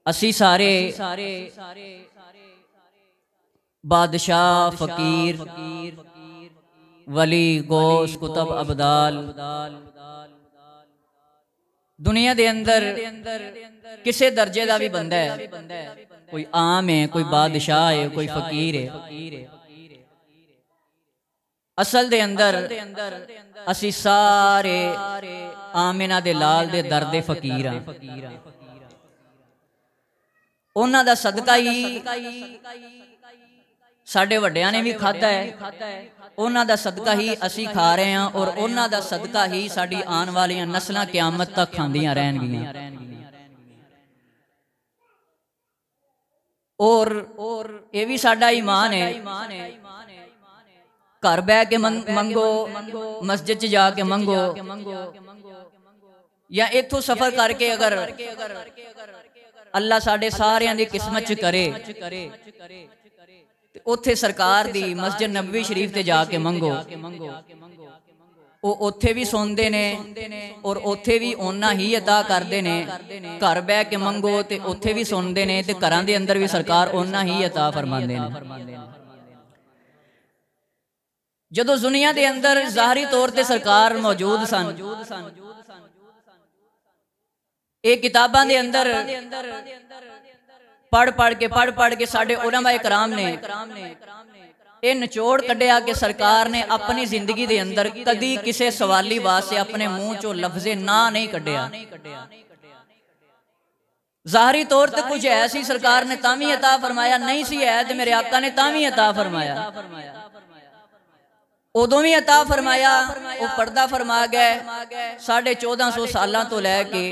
असी सारे बादशाह फकीर वली गौस कुतब अबदाल दुनिया दे अंदर किसे दर्जे का भी बंदा है, कोई आम है, कोई बादशाह है, कोई फकीर है। असल दे अंदर असी सारे आमिना दे लाल दे दर दे फकीर हाँ। उन्हां दा सदका ही साडे वड्डियां ने भी खादा है, उन्हां दा सदका ही असी खा रहे हैं और उन्हां दा सदका ही साडी आने वाली नस्लां क़यामत तक खांदियां रहनगियां। और ये भी साडा ईमान है, घर बह के मंगो, मस्जिद च जाके मंगो, या इथों सफर करके अगर अल्लाह साडे सारियां दी किस्मत च करे उत्थे सरकार दी मस्जिद नबवी शरीफ ते जाके मंगो। वो उत्थे भी सुनते ने और उत्थे भी उन्ना ही अता करते ने। घर बह के मंगो ते उत्थे भी सुनते ने ते घरां दे अंदर भी सरकार उन्ना ही अता फरमांदे ने। जदों दुनिया दे अंदर ज़ाहरी तौर ते सरकार मौजूद सन, ये किताबां दे अंदर पढ़ पढ़ के साडे उलमाए कराम ने ये निचोड़ कढ़िया कि सरकार ने अपनी जिंदगी दे अंदर कदी किसी सवाली वास्ते अपने मुंह चो लफ्ज़े ना नहीं कढ़िया। ज़ाहरी तौर ते कुछ ऐसी सरकार ने तावी अता फरमाया, नहीं सी है ते मेरे आका ने तावी अता फरमाया, उदों भी अता फरमाया। वो पर्दा फरमा गए 1450 सालों तो लैके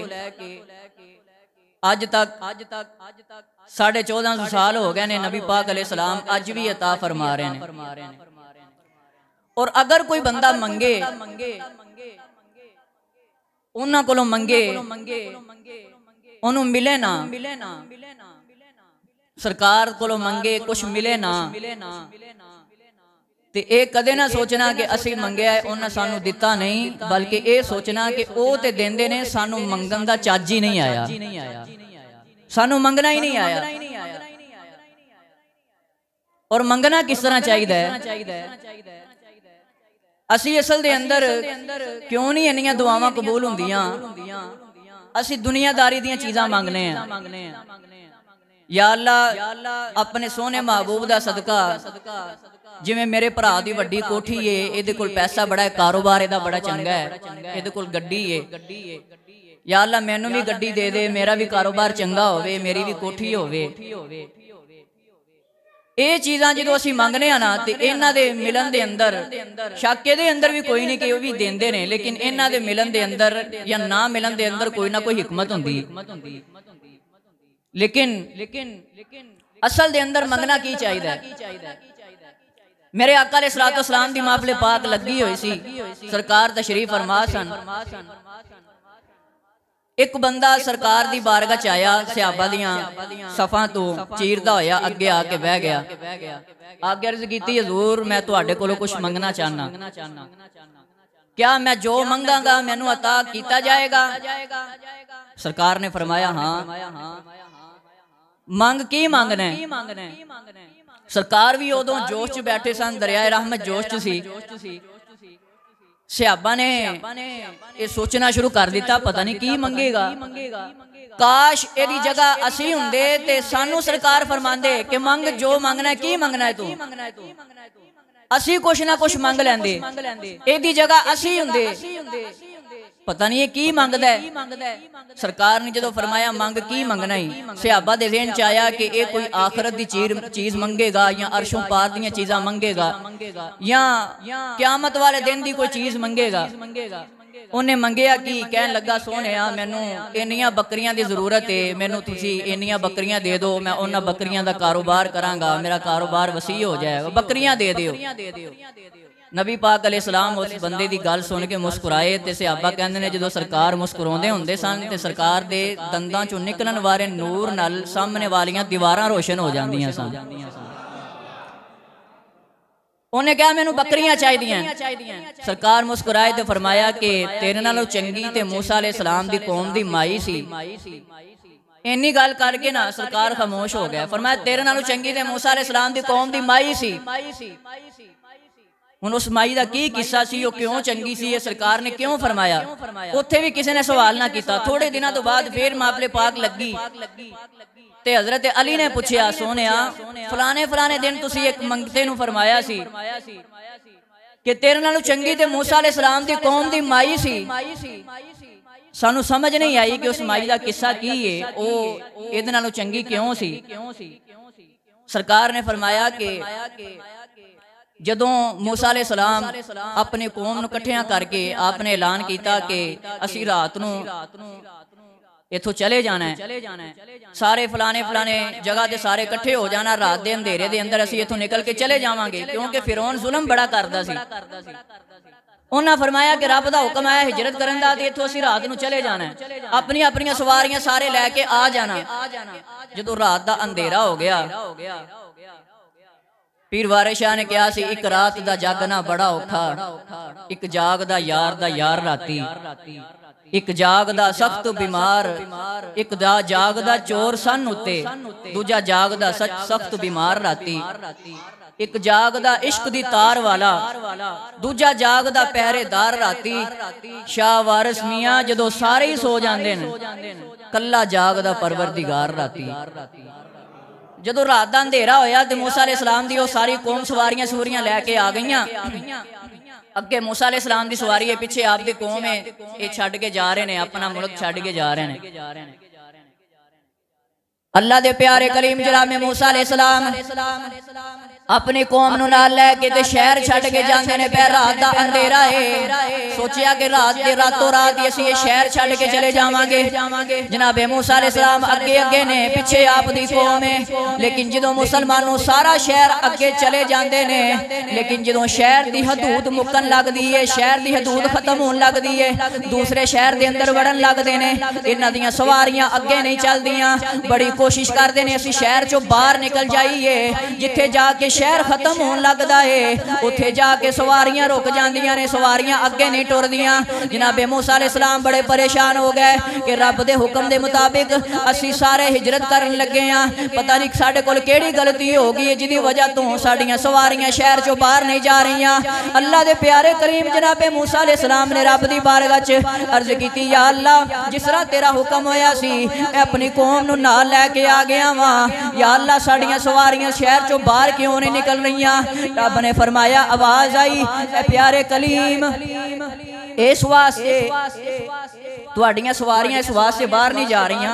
अज तक 1450 साल हो गए ने नबी पाक अलैहिस्सलाम अज भी अता फरमा रहे हैं। और अगर कोई बंदा मंगे उन्हां कोलों मंगे उन्होंने मिले ना, सरकार कोलों मंगे कुछ मिले ना, ते ये कदे ना सोचना कि असी मंगया उन्हें सानू दिता नहीं, बल्कि ये सोचना कि वो ते देंदे ने, सानू मंगन दा चज ही नहीं आया, सानू मंगना ही नहीं आया। और मंगना किस तरह चाहिए? असी असल दे अंदर क्यों नहीं इन्नियां दुआवां कबूल हुंदियां? असी दुनियादारी दियां चीज़ां मंगने हैं। या अल्लाह अपने सोने महबूब दा सदका, जिवें मेरे भरा दी वड्डी कोठी है, इहदे कोल पैसा बड़ा है, कारोबार इहदा बड़ा चंगा है, इहदे कोल गड्डी है, या अल्लाह मैनू भी गड्डी दे दे, मेरा भी कारोबार चंगा होवे, मेरी भी कोठी होवे। ये चीज़ां जो असीं मंगने आ ना, ते इन्हां दे मिलन दे अंदर शक इहदे अंदर भी कोई नहीं कि वो भी देंदे ने, लेकिन इन्हां दे मिलन दे अंदर या ना मिलन दे अंदर कोई ना कोई हिकमत हुंदी। लेकिन असल दे अंदर मंगना की चाहिए? मेरे आका अलैहिस्सलातु वस्सलाम दी महफिल पाक लगी हुई सी, सरकार तशरीफ फरमा सन। एक बंदा सरकार दी बारगाह च आया, सहाबा दियां सफां तो चीरदा होया अगे आके बह गया। आगे अर्ज कीती, हजूर मैं तुहाडे कोलों कुछ मंगना चाहना, क्या मैं जो मंगांगा मैनू अता किया जाएगा? सरकार ने फरमाया हाँ। मंग की मंगना है? सरकार भी उदों जोश च बैठे सन, दरियाए रहमत जोश च सी। सहाबा ने ये सोचना शुरू कर दिता, पता नहीं की मंगेगा। काश एदी जगह असी हुंदे ते सानू सरकार फरमांदे कि मंग जो मंगना है, की मंगना है तू? असी कुछ ना कुछ मंग लैंदे, एदी जगह असी हुंदे, पता नहीं की मंगदा है। सरकार ने जो फरमाया मंग की मंगना ही, सहाबा दे ज़हन च आया कि ये कोई आखरत दी चीज़ मंगेगा, या अरशों पार दी चीज़ां मंगेगा, या क़यामत वाले दिन दी कोई चीज़ मंगेगा। उन्हें मंगया कि कहन लगा, सोने मैनू इन्नियां बकरियां दी जरूरत है, मैनू तुसी इन्नियां बकरियां दे दो, मैं उन्हां बकरियां दा कारोबार करांगा, मेरा कारोबार वसी हो जाएगा, बकरियां दे दियो। नबी पाक अलैहिस्सलाम उस बंदे की गल सुन के मुस्कुराए, ते सहाबा कहंदे ने जदों सरकार मुस्कुराउंदे हुंदे सन ते सरकार दे दंदां चों निकलण वाले नूर नाल सामने वालियां दीवारां रोशन हो जांदियां सन। उन्हें कहा मैनू बकरियां चाहिए। सरकार मुस्कुराए तो फरमाया कि तेरे नालों चंगी ते मूसा अलैहिस्सलाम दी कौम दी माई सी, इन्नी गल करके ना सरकार खामोश हो गया। फरमाया तेरे नालों चंगी ते मूसा अलैहिस्सलाम दी कौम दी माई सी। हुण उस माई दा की किस्सा सी, वो क्यों चंगी सी, ये सरकार ने क्यों फरमाया? उत्थे भी किसी ने सवाल ना किया। थोड़े दिनों तो बाद फिर मामले पाक लगी ते हजरत अली ने पूछया, सोनिया फलाने फलाने दिन तुसी एक मंगते नूं फरमाया सी कि तेरे नालों चंगी ते मूसा अलैहिस्सलाम दी कौम दी माई सी। सानू समझ नहीं आई कि उस माई का किस्सा की है, वो इहदे नालों चंगी क्यों सी। सरकार ने फरमाया कि जदों मूसा अलैहिस्सलाम अपनी कौम नूं इकट्ठियां करके आपने ऐलान किया कि असीं रात नूं इथों चले जाना है, सारे फलाने फलाने जगह ते सारे इकट्ठे हो जाना, रात दे अंधेरे दे अंदर असीं इथों निकल के चले जावांगे, क्योंकि फिरौन जुल्म बड़ा करदा सी। उन्हें फरमाया कि रब दा हुक्म है हिजरत करन दा, ते इथों असीं रात नूं चले जाना है, अपनी अपनी सवारियां सारे लैके आ जाना। जदों रात दा अंधेरा हो गया, पीर वारिस शाह ने कहा सी, एक रात दा जागना बड़ा औखा, एक जागदा यार दा यार राती, एक जागदा सख्त बीमार, एक जागदा चोर सन उत्ते, दूजा जागदा सख्त बीमार राती, एक जागदा इश्क दी तार वाला, दूजा जागदा पहरेदार राती। शाह वारिस मियां जदों सारे ही सो जांदे ने, कल्ला जागदा परवरदिगार राती। जदों रात दा अंधेरा होया ते मूसा अलैहिस्सलाम दी सारी कौम सवारियां सूरियां लैके आ गईयां। अगे मूसा अलैहिस्सलाम दी सवारी है, पिछे आप दी कौम है, ये छड्ड के जा रहे ने, अपना मुल्क छड्ड के जा रहे ने। अल्लाह दे प्यारे कलीम जनाब मूसा अलैहिस्सलाम अपनी कौम नूं नाल लैके ते शहर छड्ड के जांदे ने। पै रात दा अंधेरा है, सोचिया कि रात दे रातों रात ही असीं ये शहर छड्ड के चले जावांगे। जनाब मूसा अलैहिस्सलाम अगे अगे ने, पिछे आप दी कौम है। लेकिन जदों मुसलमानों सारा शहर अगे चले जांदे ने, लेकिन जदों शहर दी हदूद मुकन लगदी है, शहर दी हदूद खत्म होन लगदी है, दूसरे शहर दे अंदर वड़न लगदे ने। इन्हां दियां सवारियां अगे नहीं चलदियां, बड़ी कोशिश करदे ने असीं शहर चों बाहर निकल जाइए। जिथे जाके शहर खत्म होने लगता है, उत्थे जाके सवारियां रुक जांदियां ने, सवारियां अगे नहीं टुरदियां। जनाबे मूसा अलैहिस्सलाम बड़े परेशान हो गए कि रब दे हुक्म दे मुताबिक असीं सारे हिजरत करन लगे हैं, पता नहीं साडे कोल केड़ी गलती हो गई है जिहदी वजह तो साडियां सवारियां शहर चों बाहर नहीं जा रहीआं। अल्लाह दे प्यारे करीम जनाबे मूसा अलैहिस्सलाम ने रब दी बारगाह च अर्ज कीती, या अल्लाह जिस तरह तेरा हुक्म होया सी मैं अपनी कौम नूं नाल लैके आ गया वां, या अल्लाह साडियां सवारियां शहर चों बाहर क्यों नहीं निकल रहीआं। रब ने फरमाया, आवाज आई प्यारे कलीम इस वास्ते तुहाडियां सवारियां इस वास्ते बाहर नहीं जा रही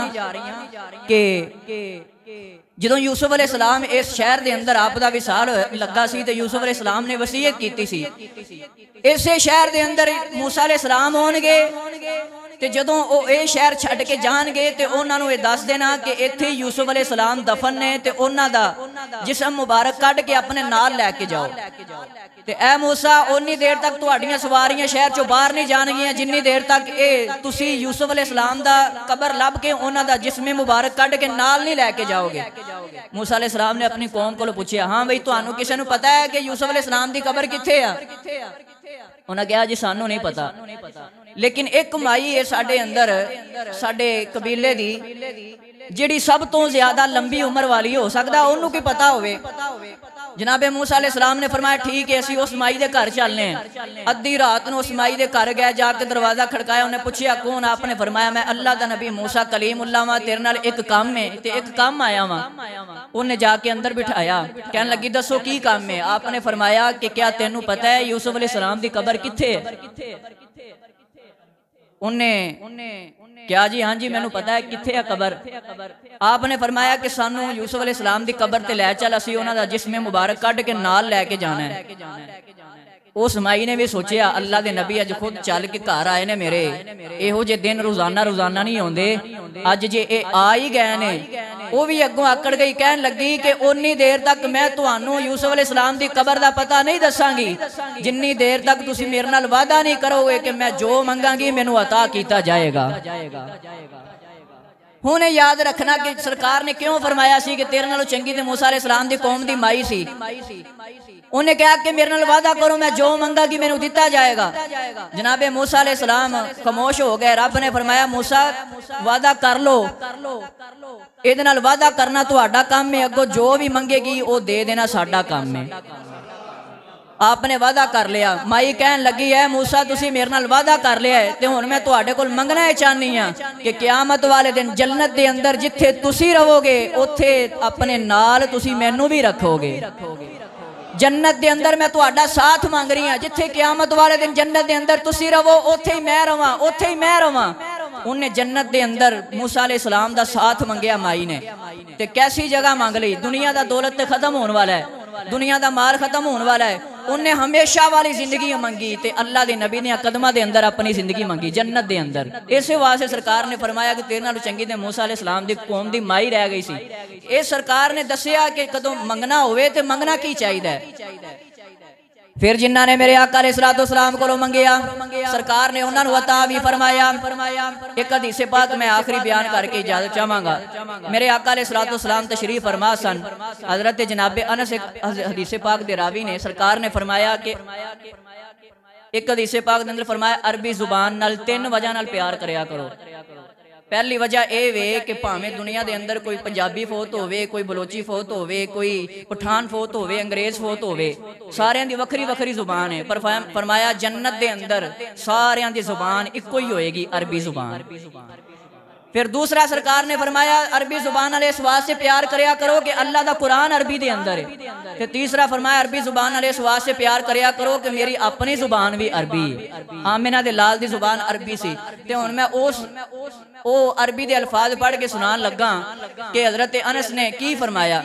कि जदों यूसुफ अलैहिस्सलाम इस शहर के अंदर आप दा विसाल लगा सी ते यूसुफ अलैहिस्सलाम ने वसीयत की सी, इसे शहर के अंदर मूसा अलैहिस्सलाम होणगे ते जदों वो ये शहर छड्ड के जाणगे ते उन्हां नूं ये दस देना कि इत्थे यूसुफ अलैहिस्सलाम दफन ने ते उन्हां दा जिस्म मुबारक कढ के अपने नाल लैके जाओ। ते ऐ मूसा उन्नी देर तक तुहाडियां सवारियां शहर चों बाहर नहीं जाणगियां जिन्नी देर तक ये तुसी यूसुफ अलैहिस्सलाम दा कबर लभ के उन्हां दा जिस्म मुबारक कढ के नाल नहीं लैके जाओगे। मूसा अलैहिस्सलाम ने अपनी कौम कोलों पुछया, हाँ बई तुहानूं किसे नूं पता है कि यूसुफ अलैहिस्सलाम दी कबर कित्थे आ? उन्हें कहा जी सानू नहीं पता, लेकिन एक माई है साडे अंदर साडे कबीले दी जिहड़ी सब तो ज्यादा लंबी उम्र वाली हो सकदा उन्होंने की पता होवे। जनाबे मूसा अलैहिस्सलाम ने फरमाया ठीक है असीं उस माई दे घर चलने हैं। अद्धी रात नूं उस माई दे घर गए, जाके दरवाजा खड़काया, उन्हें पूछया कौन? आपने फरमाया मैं अल्लाह दा नबी मूसा कलीमुल्लाह वां, तेरे नाल एक काम है ते एक काम आया वां। उन्हें जाके अंदर बिठाया, कहने लगी दसो की काम है? आपने फरमाया कि क्या तेनू पता है यूसुफ अलैहिस्सलाम दी कबर कित्थे है? उन्हें क्या जी हाँ जी मैनू पता है कित्थे है कबर। आपने फरमाया कि सानू यूसुफ अलैहिस्सलाम दी कबर ते लै चल, असीं उन्हां दा जिस्म मुबारक कढ के नाल लैके जाना है। उस माई ने भी सोचा अल्लाह दे नबी अज खुद चल के घर आए ने मेरे, इहो जे दिन रोजाना रोजाना नहीं आउंदे, अज जे ए आ ही गए ने। वो भी अगों आकड़ गई, कहन लगी कि उन्नी देर तक मैं तुहानू यूसुफ अलैहिस्सलाम दी कबर दा पता नहीं दसांगी जिन्नी देर तक तुसी मेरे नाल वादा नहीं करोगे कि मैं जो मंगांगी मैनू अता कीता जाएगा। हुण याद रखना कि सरकार ने क्यों फरमाया सी कि तेरे नालों चंगी ते मूसा अलैहिस्सलाम दी कौम दी माई सी। उन्हें कहा कि मेरे नाल वादा करो, मैं जो मंगा कि मैनू दिता जाएगा। जनाबे मूसा अलैहिस्सलाम खामोश हो गए। रब ने फरमाया मूसा वादा कर लो, इहदे नाल वादा करना तुहाडा काम है, अगों जो भी मंगेगी वो दे देना साडा काम है। आपने वादा कर लिया। माई कहन लगी है मूसा तुसी मेरे नाल वादा कर लिया है ते हुण मैं तुहाडे कोल मंगना है चाहनी हां कि क़यामत वाले दिन जन्नत दे अंदर जिथे तुसी रहोगे उत्थे अपने नाल तुसी मैनू भी रखोगे। जन्नत दे अंदर मैं तुहाडा साथ मांग रही हां, जिथे क़यामत वाले दिन जन्नत दे अंदर तुसी रहो उत्थे ही मैं रवां, उत्थे ही मैं रवां। उन्हें जन्नत दे अंदर मूसा अलैहिस्सलाम दा साथ मंगया माई ने। ते कैसी जगह मांग ली? दुनिया दा दौलत ते खत्म होने वाला है, दुनिया दा माल खत्म होने वाला है। उन्हें हमेशा वाली जिंदगी मंगी ते अल्लाह दे नबी ने कदमां दे अंदर अपनी जिंदगी मंगी जन्नत दे अंदर। इस वास्ते सरकार ने फरमाया कि तेरे नालों चंगी ते मूसा अलैहिस्सलाम दी कौम दी माई रह गई सी। इस सरकार ने दसिया कि कदों मंगना होवे ते मंगना की चाहिदा है। फिर जिन्ना ने मेरे आका अलैहिस्सलाम को मंगिया सरकार ने उन्होंने अता भी फरमाया। एक हदीस पाक मैं आखिरी बयान करके इजाजत चाहांगा। मेरे आका अलैहिस्सलाम तशरीफ फरमा सन। हजरत जनाबे अनस एक हदीस पाक दे रावी ने सरकार ने फरमाया कि एक हदीस पाक दे अंदर फरमाया अरबी जुबान नाल 3 वजह नाल प्यार करया करो। पहली वजह यह वे कि भावें दुनिया के अंदर कोई पंजाबी फौत होवे, कोई बलोची फौत होवे, कोई पठान फौत होवे, अंग्रेज फौत होवे, सारियां दी वखरी वखरी जुबान है। पर फरमाया जन्नत के अंदर सारियां दी जुबान इको ही होएगी, अरबी जुबान। फिर दूसरा सरकार ने फरमाया अरबी जुबान वाले इस वास्ते प्यार करया करो कि अल्लाह दा कुरान अरबी दे अंदर है। फिर तीसरा फरमाया अरबी जुबान वाले इस वास्ते प्यार करया करो कि मेरी अपनी जुबान भी अरबी है। आमिना दे लाल दी जुबान अरबी सी ते हुण मैं ओ अरबी दे अल्फाज पढ़ के सुनान लगा कि हजरत अनस ने की फरमाया।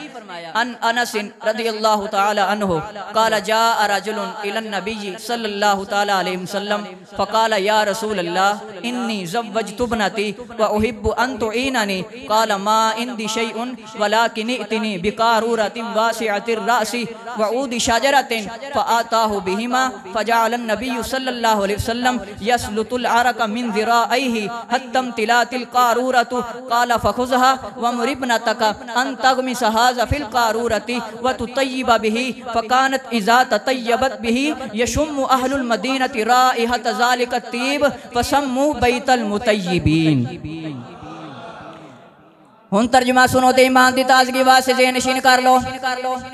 अन अनस रज़ियल्लाहु तआला अन्हु क़ाल जाअ रजुलुन इलन नबी सल्लल्लाहु तआला अलैहि वसल्लम फ़क़ाल या रसूल अल्लाह इन्नी ज़व्वजतु इब्नती व उहिब्बु अन तुईननी क़ाल मा इंदी शैउन वलाकिन इतनी बिकारूरतिन वासिअतिर रासी व ऊदी शजरतिन फ़आताहु बिहिमा फ़जअल नबी सल्लल्लाहु अलैहि वसल्लम यसलुतुल अरक मिन ज़िराइहि हत्तम तिलातिल कारूरतु क़ाल फ़ख़ुज़हा व मुरिबनतक अन तग़मिस हाज़ा फिल कारूरति व तुतय्यिब बिही फ़कानत इज़ा ततय्यबत बिही यशुम्मु अहलुल मदीनति राइहत ज़ालिका तीब फ़सम्मू बैतल मुतय्यिबीन। हुन तर्जुमा सुनो ते ईमान दी ताज़गी वास्ते ज़हन नशीन कर लो।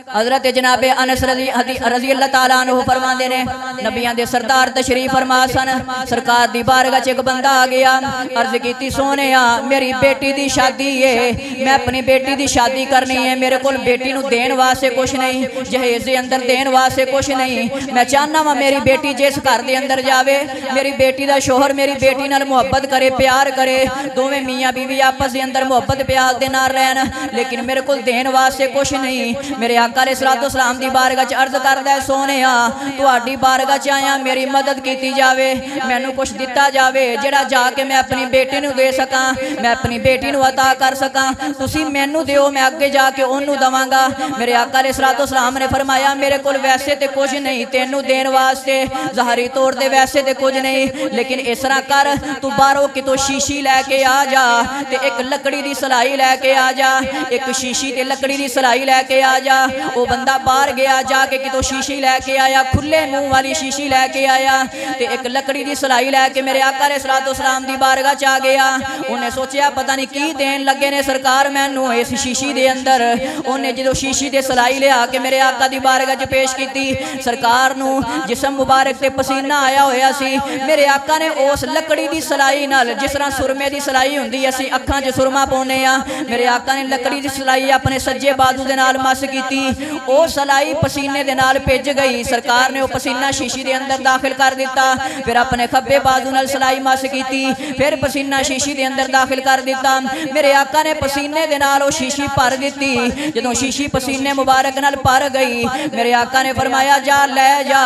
हज़रत जनाबे अनस रज़ियल्लाहु ताला अन्हु फरमांदे ने नबियां दे सरदार तशरीफ फरमा सन। सरकार दी बारगाह च एक बंदा आ गया, अर्ज कीती सोहणिया मेरी बेटी दी शादी है, मैं अपनी बेटी दी शादी करनी है, मेरे कोल बेटी नूं देण वास्ते कुछ नहीं, जहेज दे अंदर देण वास्ते कुछ नहीं। मैं चाहना वा मेरी बेटी जिस घर दे अंदर जावे मेरी बेटी दा शोहर मेरी बेटी नाल मुहब्बत करे, प्यार करे, दोवें मियां बीवी आपस दे अंदर मुहब्बत प्यार दे नाल रहन, लेकिन मेरे को देण वास्ते कुछ नहीं। मेरे आका अलैहिस्सलाम दी बारगाह च अर्ज करदा है सोहणिया तुहाडी बारगाह च आया, मेरी मदद की जावे, मैनू कुछ दिता जावे जिहड़ा जाके मैं अपनी बेटी नूं दे सकां, मैं अपनी बेटी नूं अता कर सकां। तुसीं मैनू दिओ, मैं अगे जाके ओनू दवांगा। मेरे आका अलैहिस्सलाम ने फरमाया मेरे कोल वैसे ते कुछ नहीं तेनू देण वास्ते, ज़ाहरी तौर ते वैसे ते कुछ नहीं, लेकिन इस तरह कर तू बाहरों कितों शीशी लैके आ जा ते एक लकड़ी दी सलाई लैके आ जा, एक शीशी ते लकड़ी दी सलाई लैके आ जा। वो बंदा बाहर गया, जाके कितों शीशी लैके आया, खुले मुंह वाली शीशी लैके आया ते एक लकड़ी दी सलाई लैके मेरे आका अलैहिस्सलाम दी बारगाह च आ गया। उन्हें सोचा पता नहीं की देन लगे ने सरकार मैनू इस शीशी दे अंदर। उन्हें जो शीशी दे सलाई लिया के मेरे आका दी बारगाह च पेश की, सरकार नू जिस्म मुबारक ते पसीना आया होया सी। मेरे आका ने उस लकड़ी दी सलाई नाल जिस तरह सुरमे दी सलाई हुंदी असी अखां च सुरमा पाउने आ, मेरे आका ने लकड़ी दी सलाई अपने सज्जे बाजू दे नाल मस की, वो सलाई पसीने दे नाल भिज गई। सरकार ने वो पसीना शीशी दे अंदर दाखिल कर दिता, फिर अपने खब्बे बाजू नाल सलाई मस की, फिर पसीना शीशी दे अंदर दाखिल कर दिता। मेरे आका ने पसीने दे नाल वो शीशी भर दी। जदों शीशी पसीने मुबारक नाल भर गई, मेरे आका ने फरमाया जा लै जा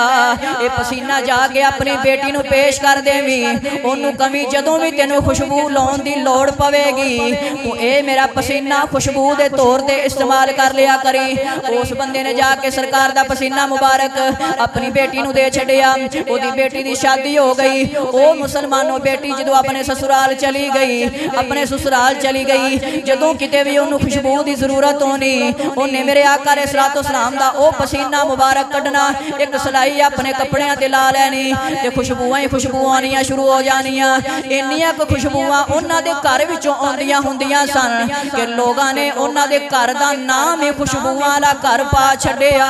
ये पसीना जाके अपनी बेटी नूं पेश कर देवी, ओनू कमी जदों भी तेनों खुशबू लाउण दी लोड़ पवेगी तू ए मेरा पसीना खुशबू के तौर पर इस्तेमाल कर लिया करी। उस बंदे ने जाके सरकार का पसीना मुबारक अपनी बेटी नूं दे छड़िया। ओदी बेटी की शादी हो गई। वो मुसलमानों बेटी जो अपने ससुराल चली गई, अपने ससुराल चली गई, जदों किते भी उन्होंने खुशबू की जरूरत होनी, उन्हें मेरे आका अलैहिस्सलाम दा ओ पसीना मुबारक कढ़ना, एक सलाई अपने कपड़ियां ते ला लैनी ते खुशबुआं ही खुशबू आनियां शुरू हो जानियां। इन्नियां क खुशबुआं उन्हां दे घर विचों आउंदियां हुंदियां सन कि लोगां ने उन्हां दे घर दा नाम ही खुशबुआं वाला घर पा छड्डिया।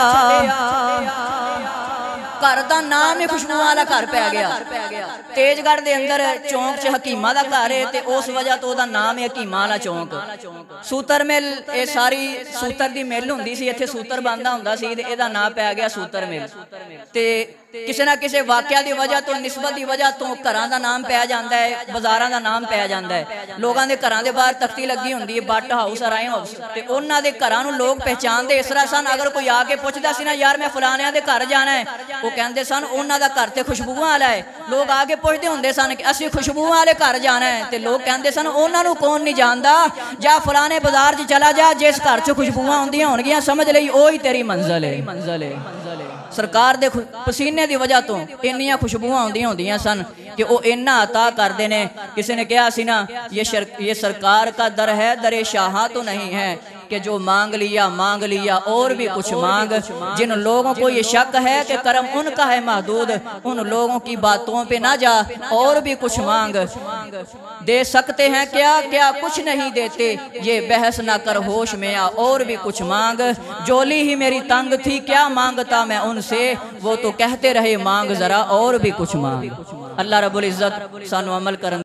घर का नाम ही खुशबू वाला घर पै गया। तेजगढ़ के अंदर चौंक च हकीमा का घर है ते उस वजह तो उसका नाम है हकीमा वाला चौंक। सूतर मिल, ये सारी सूतर की मिल होंदी सी, इत्थे सूतर बनदा हुंदा सी ते इहदा नाम पै गया सूतर मिल। ते किसी ना किसी वाकया की वजह तो, निस्बत की वजह तो घरां दा नाम पै जांदा है, बाजारां दा नाम पै जांदा है। लोगों के घरां दे बाहर तख्ती लगी हुंदी है बट हाउस राय हाउस, ते उन्हां दे घरां नूं लोग पहचानदे इस तरह सन। अगर कोई आके पुछदा सी ना यार मैं फलाणियां दे घर जाना है, वो कहते सन उन्हां दा घर ते खुशबुआं वाला है। लोग आके पुछदे हुंदे सन कि असीं खुशबुआं वाले घर जाना है, ते लोग कहते सन उन्हां नूं कौन नहीं जानदा, जा फलाने बाजार च चला जा, जिस घर च खुशबुआं आउंदियां होणगियां समझ लई ओही तेरी मंजिल है। सरकार दे पसीने की वजह तो इन्नियां खुशबुआं आउंदियां हुंदियां सन कि वो इन्ना अता करते ने। किसी ने कहा सी ना ये सरकार का दर है, दरे शाह तो नहीं है कि जो मांग लिया और भी कुछ मांग। जिन लोगों को ये शक है कि करम उनका है महदूद, उन लोगों की बातों पे ना जा और भी कुछ मांग। दे सकते हैं क्या क्या कुछ नहीं देते, ये बहस ना कर होश में आ और भी कुछ मांग। जोली ही मेरी तंग थी क्या मांगता मैं उनसे, वो तो कहते रहे मांग जरा और भी कुछ मांग। अल्लाह रब्बुल इज्जत सानू अमल करन